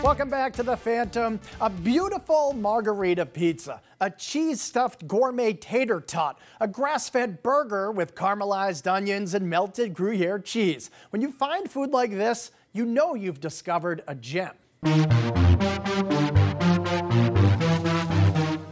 Welcome back to the Phantom. A beautiful margarita pizza, a cheese-stuffed gourmet tater tot, a grass-fed burger with caramelized onions and melted Gruyere cheese. When you find food like this, you know you've discovered a gem.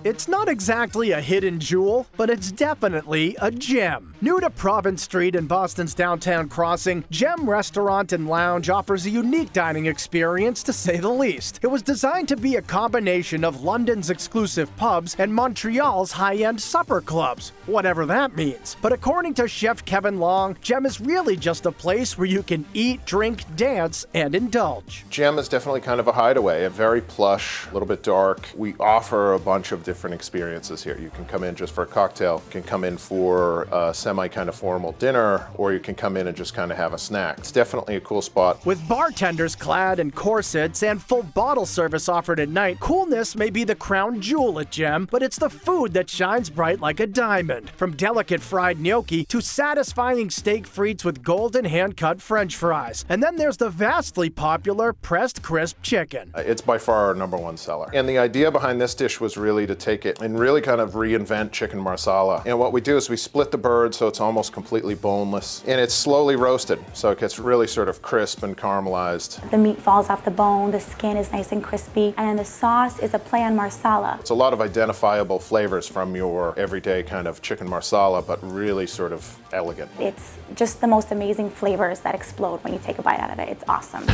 It's not exactly a hidden jewel, but it's definitely a gem. New to Province Street in Boston's downtown crossing, Gem Restaurant and Lounge offers a unique dining experience, to say the least. It was designed to be a combination of London's exclusive pubs and Montreal's high-end supper clubs, whatever that means. But according to Chef Kevin Long, Gem is really just a place where you can eat, drink, dance, and indulge. Gem is definitely kind of a hideaway, a very plush, a little bit dark. We offer a bunch of different experiences here. You can come in just for a cocktail, you can come in for a semi kind of formal dinner, or you can come in and just kind of have a snack. It's definitely a cool spot. With bartenders clad in corsets and full bottle service offered at night, coolness may be the crown jewel at Gem, but it's the food that shines bright like a diamond. From delicate fried gnocchi to satisfying steak frites with golden hand-cut French fries. And then there's the vastly popular pressed crisp chicken. It's by far our #1 seller. And the idea behind this dish was really to take it and really kind of reinvent chicken marsala. And what we do is we split the bird so it's almost completely boneless, and it's slowly roasted so it gets really sort of crisp and caramelized. The meat falls off the bone, the skin is nice and crispy, and then the sauce is a play on marsala. It's a lot of identifiable flavors from your everyday kind of chicken marsala, but really sort of elegant. It's just the most amazing flavors that explode when you take a bite out of it. It's awesome.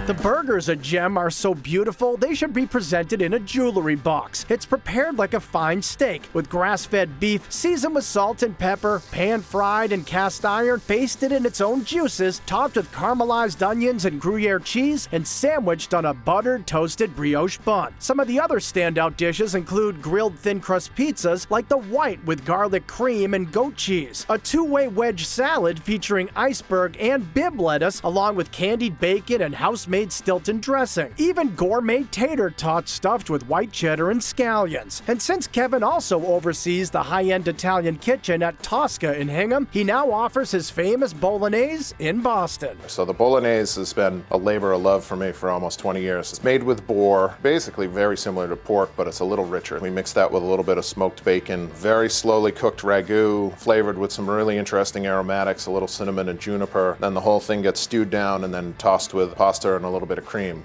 The burgers at Gem are so beautiful, they should be presented in a jewelry box. It's prepared like a fine steak, with grass-fed beef, seasoned with salt and pepper, pan-fried and cast iron, basted in its own juices, topped with caramelized onions and Gruyere cheese, and sandwiched on a buttered, toasted brioche bun. Some of the other standout dishes include grilled thin-crust pizzas, like the white with garlic cream and goat cheese, a two-way wedge salad featuring iceberg and bib lettuce, along with candied bacon and house-made Stilton dressing, even gourmet tater tots stuffed with white cheddar and scallions. And since Kevin also oversees the high-end Italian kitchen at Tosca in Hingham, he now offers his famous Bolognaise in Boston. So the Bolognaise has been a labor of love for me for almost 20 years. It's made with boar, basically very similar to pork, but it's a little richer. We mix that with a little bit of smoked bacon, very slowly cooked ragu, flavored with some really interesting aromatics, a little cinnamon and juniper. Then the whole thing gets stewed down and then tossed with pasta and a little bit of cream.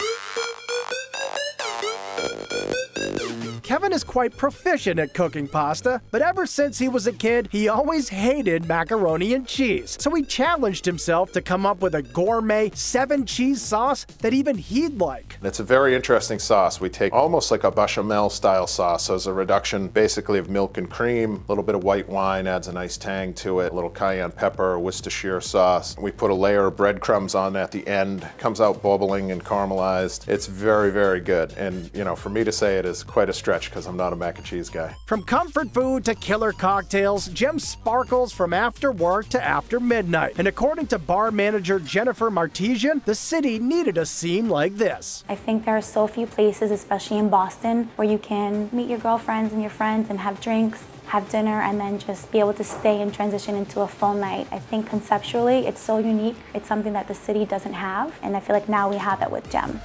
Kevin is quite proficient at cooking pasta, but ever since he was a kid, he always hated macaroni and cheese. So he challenged himself to come up with a gourmet 7-cheese sauce that even he'd like. It's a very interesting sauce. We take almost like a bechamel style sauce, so it's a reduction basically of milk and cream. A little bit of white wine adds a nice tang to it, a little cayenne pepper, Worcestershire sauce. We put a layer of breadcrumbs on at the end. Comes out bubbling and caramelized. It's very, very good. And you know, for me to say it is quite a stretch because I'm not a mac and cheese guy. From comfort food to killer cocktails, Gem sparkles from after work to after midnight. And according to bar manager Jennifer Martesian, the city needed a scene like this. I think there are so few places, especially in Boston, where you can meet your girlfriends and your friends and have drinks, have dinner, and then just be able to stay and transition into a full night. I think conceptually it's so unique. It's something that the city doesn't have, and I feel like now we have it with Gem.